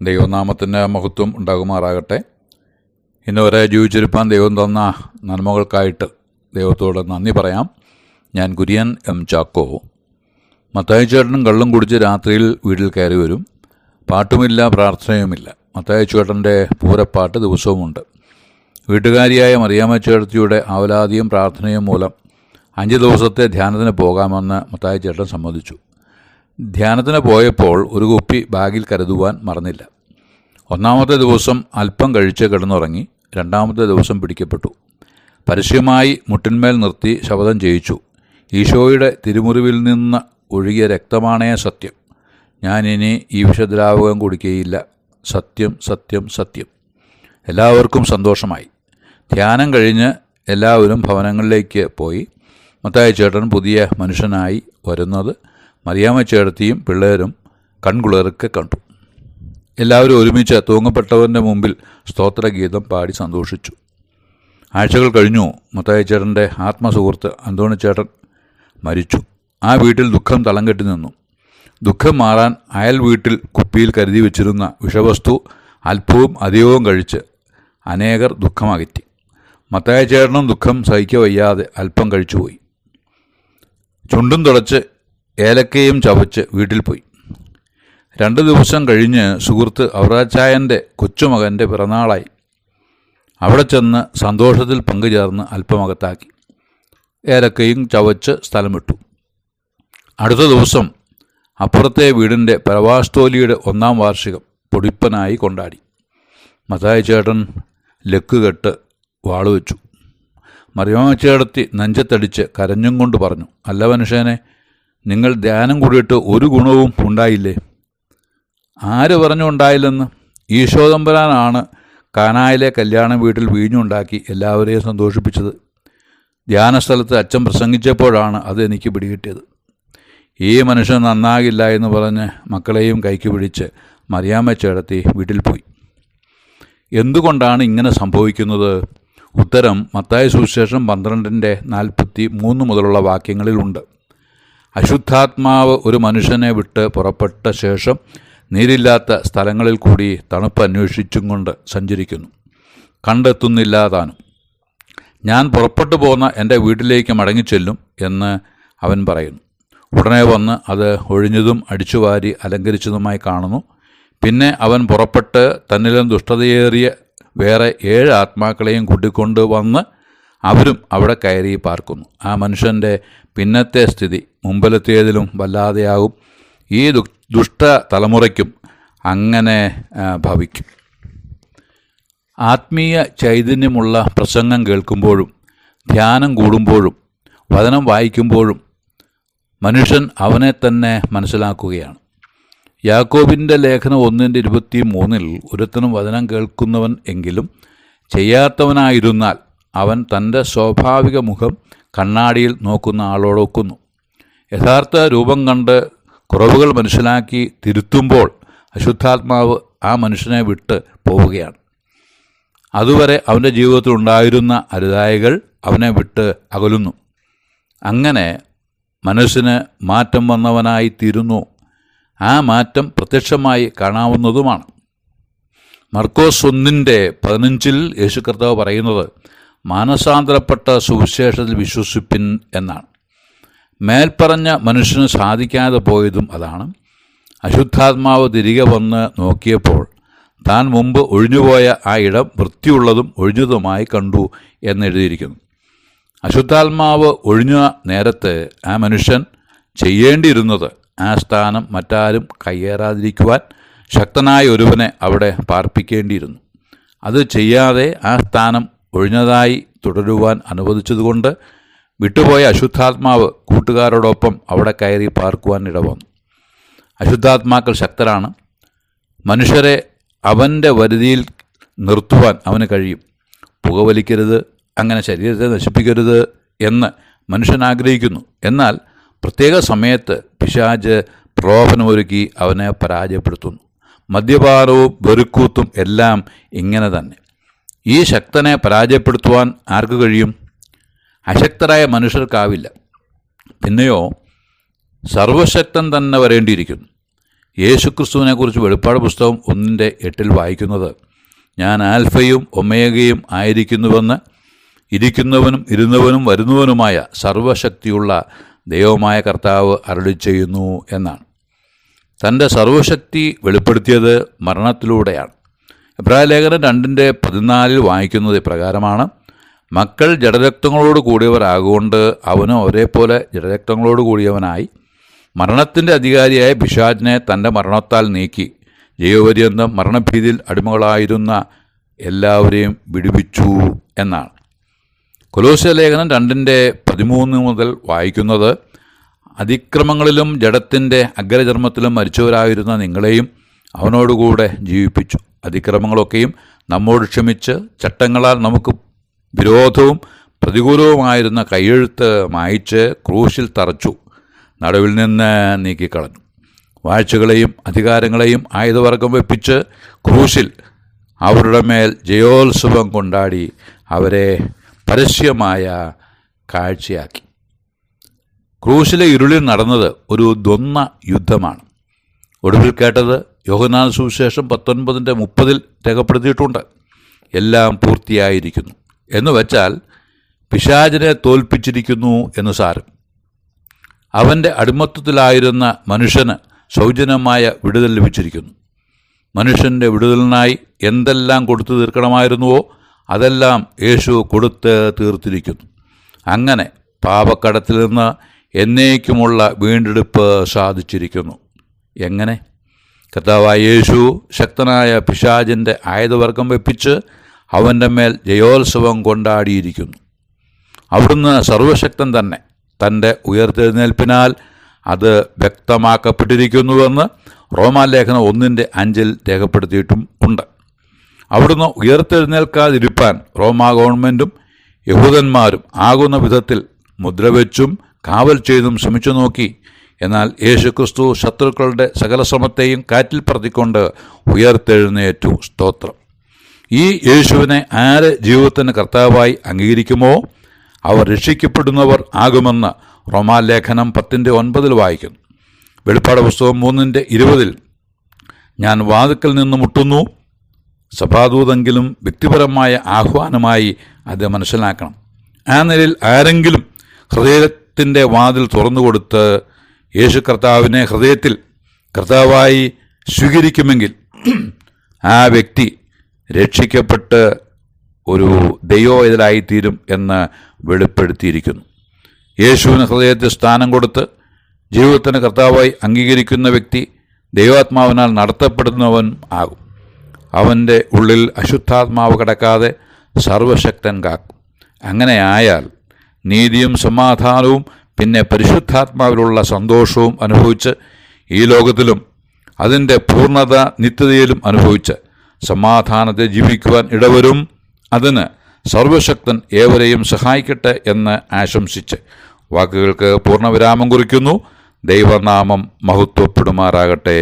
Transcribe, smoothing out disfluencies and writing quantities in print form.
ദൈവനാമത്തിൻ്റെ മഹത്വം ഉണ്ടാകുമാറാകട്ടെ. ഇന്ന് വരെ ജീവിച്ചിരിപ്പാൻ ദൈവം തന്ന നന്മകൾക്കായിട്ട് ദൈവത്തോട് നന്ദി പറയാം. ഞാൻ കുര്യൻ എം ചാക്കോ. മത്തായി ചേട്ടനും കള്ളും കുടിച്ച് രാത്രിയിൽ വീട്ടിൽ കയറി വരും. പാട്ടുമില്ല, പ്രാർത്ഥനയുമില്ല. മത്തായി ചേട്ടൻ്റെ പൂരപ്പാട്ട് ദിവസവുമുണ്ട്. വീട്ടുകാരിയായ മറിയാമ്മ ചേട്ടത്തിയുടെ ആവലാതിയും പ്രാർത്ഥനയും മൂലം 5 ദിവസത്തെ ധ്യാനത്തിന് പോകാമെന്ന് മത്തായി ചേട്ടൻ സമ്മതിച്ചു. ധ്യാനത്തിന് പോയപ്പോൾ ഒരു കുപ്പി ബാഗിൽ കരുതുവാൻ മറന്നില്ല. 1-ാമത്തെ ദിവസം അല്പം കഴിച്ച് കിടന്നുറങ്ങി. 2-ാമത്തെ ദിവസം പിടിക്കപ്പെട്ടു. പരസ്യമായി മുട്ടിന്മേൽ നിർത്തി ശപഥം ചെയ്യിച്ചു. ഈശോയുടെ തിരുമുറിവിൽ നിന്ന് ഒഴുകിയ രക്തമാണേ സത്യം. ഞാനിനി ഈ വിഷദ്രാവകം കുടിക്കുകയില്ല. സത്യം, സത്യം, സത്യം. എല്ലാവർക്കും സന്തോഷമായി. ധ്യാനം കഴിഞ്ഞ് എല്ലാവരും ഭവനങ്ങളിലേക്ക് പോയി. മത്തായി ചേട്ടൻ പുതിയ മനുഷ്യനായി വരുന്നത് മറിയാമ്മ ചേട്ടത്തിയും പിള്ളേരും കൺകുളിർക്കെ കണ്ടു. എല്ലാവരും ഒരുമിച്ച് തൂങ്ങപ്പെട്ടവൻ്റെ മുമ്പിൽ സ്തോത്രഗീതം പാടി സന്തോഷിച്ചു. ആഴ്ചകൾ കഴിഞ്ഞു. മത്തായി ചേട്ടൻ്റെ ആത്മസുഹൃത്ത് അന്തോണിച്ചേട്ടൻ മരിച്ചു. ആ വീട്ടിൽ ദുഃഖം തളം കെട്ടി നിന്നു. ദുഃഖം മാറാൻ അയൽ വീട്ടിൽ കുപ്പിയിൽ കരുതി വെച്ചിരുന്ന വിഷവസ്തു അല്പവും അധികവും കഴിച്ച് അനേകർ ദുഃഖമകറ്റി. മത്തായി ചേട്ടനും ദുഃഖം സഹിക്കവയ്യാതെ അല്പം കഴിച്ചുപോയി. ചുണ്ടും തുടച്ച് ഏലക്കയും ചവച്ച് വീട്ടിൽ പോയി. 2 ദിവസം കഴിഞ്ഞ് സുഹൃത്ത് ഔറാച്ചായൻ്റെ കൊച്ചുമകൻ്റെ പിറന്നാളായി. അവിടെ ചെന്ന് സന്തോഷത്തിൽ പങ്കുചേർന്ന് അല്പമകത്താക്കി. ഏലക്കയും ചവച്ച് സ്ഥലം വിട്ടു. അടുത്ത ദിവസം അപ്പുറത്തെ വീടിൻ്റെ പരവാസ്തോലിയുടെ 1-ാം വാർഷികം പൊടിപ്പനായി കൊണ്ടാടി. മത്തായി ചേട്ടൻ ലക്കുകെട്ട് വാളുവെച്ചു. മറിയാമ്മ ചേട്ടത്തി നെഞ്ചത്തടിച്ച് കരഞ്ഞും കൊണ്ട് പറഞ്ഞു, അല്ല മനുഷ്യനെ, നിങ്ങൾ ധ്യാനം കൂടിയിട്ട് ഒരു ഗുണവും ഉണ്ടായില്ലേ? ആര് പറഞ്ഞു ഉണ്ടായില്ലെന്ന്? ഈശോതമ്പുരാനാണ് കാനായിലെ കല്യാണ വീട്ടിൽ വീഞ്ഞുണ്ടാക്കി എല്ലാവരെയും സന്തോഷിപ്പിച്ചത്. ധ്യാനസ്ഥലത്ത് അച്ഛൻ പ്രസംഗിച്ചപ്പോഴാണ് അത് എനിക്ക് പിടികിട്ടിയത്. ഈ മനുഷ്യൻ നന്നാകില്ല എന്ന് പറഞ്ഞ് മക്കളെയും കൈക്ക് പിടിച്ച് മറിയാമ്മ ചേട്ടത്തി വീട്ടിൽ പോയി. എന്തുകൊണ്ടാണ് ഇങ്ങനെ സംഭവിക്കുന്നത്? ഉത്തരം മത്തായി സുവിശേഷം 12:43 മുതലുള്ള വാക്യങ്ങളിലുണ്ട്. അശുദ്ധാത്മാവ് ഒരു മനുഷ്യനെ വിട്ട് പുറപ്പെട്ട ശേഷം നീരില്ലാത്ത സ്ഥലങ്ങളിൽ കൂടി തണുപ്പ് അന്വേഷിച്ചും കൊണ്ട് സഞ്ചരിക്കുന്നു. കണ്ടെത്തുന്നില്ല താനും. ഞാൻ പുറപ്പെട്ടു പോന്ന എൻ്റെ വീട്ടിലേക്ക് മടങ്ങിച്ചെല്ലും എന്ന് അവൻ പറയുന്നു. ഉടനെ വന്ന് അത് ഒഴിഞ്ഞതും അടിച്ചുവാരി അലങ്കരിച്ചതുമായി കാണുന്നു. പിന്നെ അവൻ പുറപ്പെട്ട് തന്നിലും ദുഷ്ടതയേറിയ വേറെ 7 ആത്മാക്കളെയും കൂട്ടിക്കൊണ്ട് വന്ന് അവരും അവിടെ കയറി പാർക്കുന്നു. ആ മനുഷ്യൻ്റെ പിന്നത്തെ സ്ഥിതി മുമ്പിലത്തേതിലും വല്ലാതെയാകും. ഈ ദുഷ്ട തലമുറയ്ക്കും അങ്ങനെ ഭവിക്കും. ആത്മീയ ചൈതന്യമുള്ള പ്രസംഗം കേൾക്കുമ്പോഴും ധ്യാനം കൂടുമ്പോഴും വചനം വായിക്കുമ്പോഴും മനുഷ്യൻ അവനെ തന്നെ മനസ്സിലാക്കുകയാണ്. യാക്കോബിൻ്റെ ലേഖനം 1:23 ഒരുത്തനും വചനം കേൾക്കുന്നവൻ എങ്കിലും ചെയ്യാത്തവനായിരുന്നാൽ അവൻ തൻ്റെ സ്വാഭാവിക മുഖം കണ്ണാടിയിൽ നോക്കുന്ന ആളോടൊക്കുന്നു. യഥാർത്ഥ രൂപം കണ്ട് കുറവുകൾ മനസ്സിലാക്കി തിരുത്തുമ്പോൾ അശുദ്ധാത്മാവ് ആ മനുഷ്യനെ വിട്ട് പോവുകയാണ്. അതുവരെ അവൻ്റെ ജീവിതത്തിൽ ഉണ്ടായിരുന്ന അരുതായികൾ അവനെ വിട്ട് അകലുന്നു. അങ്ങനെ മനസ്സിന് മാറ്റം വന്നവനായി തീരുന്നു. ആ മാറ്റം പ്രത്യക്ഷമായി കാണാവുന്നതുമാണ്. മർക്കോസ് 1:15 യേശു കർത്താവ് പറയുന്നത് മാനസാന്തരപ്പെട്ട സുവിശേഷത്തിൽ വിശ്വസിപ്പിൻ എന്നാണ്. മേൽപ്പറഞ്ഞ മനുഷ്യന് സാധിക്കാതെ പോയതും അതാണ്. അശുദ്ധാത്മാവ് തിരികെ വന്ന് നോക്കിയപ്പോൾ താൻ മുമ്പ് ഒഴിഞ്ഞുപോയ ആ ഇടം വൃത്തിയുള്ളതും ഒഴിഞ്ഞതുമായി കണ്ടു എന്നെഴുതിയിരിക്കുന്നു. അശുദ്ധാത്മാവ് ഒഴിഞ്ഞ നേരത്ത് ആ മനുഷ്യൻ ചെയ്യേണ്ടിയിരുന്നത് ആ സ്ഥാനം മറ്റാരും കയ്യേറാതിരിക്കുവാൻ ശക്തനായ ഒരുവനെ അവിടെ പാർപ്പിക്കേണ്ടിയിരുന്നു. അത് ചെയ്യാതെ ആ സ്ഥാനം ഒഴിഞ്ഞതായി തുടരുവാൻ അനുവദിച്ചതുകൊണ്ട് വിട്ടുപോയ അശുദ്ധാത്മാവ് കൂട്ടുകാരോടൊപ്പം അവിടെ കയറി പാർക്കുവാൻ ഇടവന്നു. അശുദ്ധാത്മാക്കൾ ശക്തരാണ്. മനുഷ്യരെ അവൻ്റെ വരുതിയിൽ നിർത്തുവാൻ അവന് കഴിയും. പുകവലിക്കരുത്, അങ്ങനെ ശരീരത്തെ നശിപ്പിക്കരുത് എന്ന് മനുഷ്യൻ ആഗ്രഹിക്കുന്നു. എന്നാൽ പ്രത്യേക സമയത്ത് പിശാച് പ്രലോഭനമൊരുക്കി അവനെ പരാജയപ്പെടുത്തുന്നു. മദ്യപാനവും വെറുക്കൂത്തും എല്ലാം ഇങ്ങനെ തന്നെ. ഈ ശക്തനെ പരാജയപ്പെടുത്തുവാൻ ആർക്ക് കഴിയും? അശക്തരായ മനുഷ്യർക്കാവില്ല. പിന്നെയോ സർവശക്തൻ തന്നെ വരേണ്ടിയിരിക്കുന്നു. യേശുക്രിസ്തുവിനെക്കുറിച്ച് വെളിപ്പാട് പുസ്തകം 1:8 വായിക്കുന്നത്, ഞാൻ ആൽഫയും ഒമേഗയും ആയിരിക്കുന്നുവെന്ന് ഇരിക്കുന്നവനും ഇരുന്നവനും വരുന്നവനുമായ സർവശക്തിയുള്ള ദൈവമായ കർത്താവ് അരുളി ചെയ്യുന്നു എന്നാണ്. തൻ്റെ സർവശക്തി വെളിപ്പെടുത്തിയത് മരണത്തിലൂടെയാണ്. എബ്രായലേഖനം 2:14 വായിക്കുന്നത് ഇപ്രകാരമാണ്, മക്കൾ ജഡരക്തങ്ങളോട് കൂടിയവരാകൊണ്ട് അവനും ഒരേപോലെ ജഡരക്തങ്ങളോട് കൂടിയവനായി മരണത്തിൻ്റെ അധികാരിയായ പിശാചിനെ തൻ്റെ മരണത്താൽ നീക്കി ജീവപര്യന്തം മരണഭീതിയിൽ അടിമകളായിരുന്ന എല്ലാവരെയും വിടുവിച്ചു എന്നാണ്. കൊലോസ്യ ലേഖനം 2:13 മുതൽ വായിക്കുന്നത്, അതിക്രമങ്ങളിലും ജഡത്തിൻ്റെ അഗ്രചർമ്മത്തിലും മരിച്ചവരായിരുന്ന നിങ്ങളെയും അവനോടുകൂടെ ജീവിപ്പിച്ചു. അതിക്രമങ്ങളൊക്കെയും നമ്മോട് ക്ഷമിച്ച് ചട്ടങ്ങളാൽ നമുക്ക് വിരോധവും പ്രതികൂലവുമായിരുന്ന കൈയെഴുത്ത് മായിച്ച് ക്രൂശിൽ തറച്ചു, നടുവിൽ നിന്ന് നീക്കിക്കളഞ്ഞു. വാഴ്ചകളെയും അധികാരങ്ങളെയും ആയുധവർഗം വെപ്പിച്ച് ക്രൂശിൽ അവരുടെ മേൽ ജയോത്സവം കൊണ്ടാടി അവരെ പരസ്യമായ കാഴ്ചയാക്കി. ക്രൂശിലെ ഇരുളിൽ നടന്നത് ഒരു ദ്വന്ദ്വ യുദ്ധമാണ്. ഒടുവിൽ കേട്ടത് യോഹന്നാൻ സുവിശേഷം 19:30 രേഖപ്പെടുത്തിയിട്ടുണ്ട്, എല്ലാം പൂർത്തിയായിരിക്കുന്നു എന്ന് വെച്ചാൽ പിശാചിനെ തോൽപ്പിച്ചിരിക്കുന്നു എന്ന് സാരം. അവൻ്റെ അടിമത്വത്തിലായിരുന്ന മനുഷ്യന് സൗജന്യമായ വിടുതൽ ലഭിച്ചിരിക്കുന്നു. മനുഷ്യൻ്റെ വിടുതലിനായി എന്തെല്ലാം കൊടുത്തു തീർക്കണമായിരുന്നുവോ അതെല്ലാം യേശു കൊടുത്ത് തീർത്തിരിക്കുന്നു. അങ്ങനെ പാപക്കടത്തിൽ നിന്ന് എന്നേക്കുമുള്ള വീണ്ടെടുപ്പ് സാധിച്ചിരിക്കുന്നു. എങ്ങനെ? കർത്താവായ യേശു ശക്തനായ പിശാചിൻ്റെ ആയുധവർഗം വെപ്പിച്ച് അവൻ്റെ മേൽ ജയോത്സവം കൊണ്ടാടിയിരിക്കുന്നു. അവിടുന്ന് സർവശക്തൻ തന്നെ. തൻ്റെ ഉയർത്തെഴുന്നേൽപ്പിനാൽ അത് വ്യക്തമാക്കപ്പെട്ടിരിക്കുന്നുവെന്ന് റോമാലേഖനം 1:5 രേഖപ്പെടുത്തിയിട്ടും ഉണ്ട്. അവിടുന്ന് ഉയർത്തെഴുന്നേൽക്കാതിരിപ്പാൻ റോമാ ഗവൺമെൻറ്റും യഹൂദന്മാരും ആകുന്ന വിധത്തിൽ മുദ്രവെച്ചും കാവൽ ചെയ്തും ശ്രമിച്ചു നോക്കി. എന്നാൽ യേശുക്രിസ്തു ശത്രുക്കളുടെ സകല ശ്രമത്തെയും കാറ്റിൽ പറത്തിക്കൊണ്ട് ഉയർത്തെഴുന്നേറ്റു. സ്തോത്രം. ഈ യേശുവിനെ ആര് ജീവിതത്തിന് കർത്താവായി അംഗീകരിക്കുമോ അവർ രക്ഷിക്കപ്പെടുന്നവർ ആകുമെന്ന് റോമാലേഖനം 10:9 വായിക്കുന്നു. വെളിപ്പാട് പുസ്തകം 3:20 ഞാൻ വാതിൽക്കൽ നിന്ന് മുട്ടുന്നു. സഭാദൂതെങ്കിലും വ്യക്തിപരമായ ആഹ്വാനമായി അത് മനസ്സിലാക്കണം. ആ നിലയിൽ ആരെങ്കിലും ഹൃദയത്തിൻ്റെ വാതിൽ തുറന്നു കൊടുത്ത് യേശു കർത്താവിനെ ഹൃദയത്തിൽ കർത്താവായി സ്വീകരിക്കുമെങ്കിൽ ആ വ്യക്തി രക്ഷിക്കപ്പെട്ട് ഒരു ദൈവവേദലായിത്തീരും എന്ന് വെളിപ്പെടുത്തിയിരിക്കുന്നു. യേശുവിന് ഹൃദയത്തിൽ സ്ഥാനം കൊടുത്ത് ജീവിതത്തിന് കർത്താവായി അംഗീകരിക്കുന്ന വ്യക്തി ദൈവാത്മാവിനാൽ നടത്തപ്പെടുന്നവൻ ആകും. അവൻ്റെ ഉള്ളിൽ അശുദ്ധാത്മാവ് കടക്കാതെ സർവശക്തൻ കാക്കും. അങ്ങനെ ആയാൽ നീതിയും സമാധാനവും പിന്നെ പരിശുദ്ധാത്മാവിലുള്ള സന്തോഷവും അനുഭവിച്ച് ഈ ലോകത്തിലും അതിൻ്റെ പൂർണ്ണത നിത്യതയിലും അനുഭവിച്ച് സമാധാനത്തെ ജീവിക്കുവാൻ ഇടവരും. അതിന് സർവശക്തൻ ഏവരെയും സഹായിക്കട്ടെ എന്ന് ആശംസിച്ച് വാക്കുകൾക്ക് പൂർണ്ണവിരാമം കുറിക്കുന്നു. ദൈവനാമം മഹത്വപ്പെടുമാറാകട്ടെ.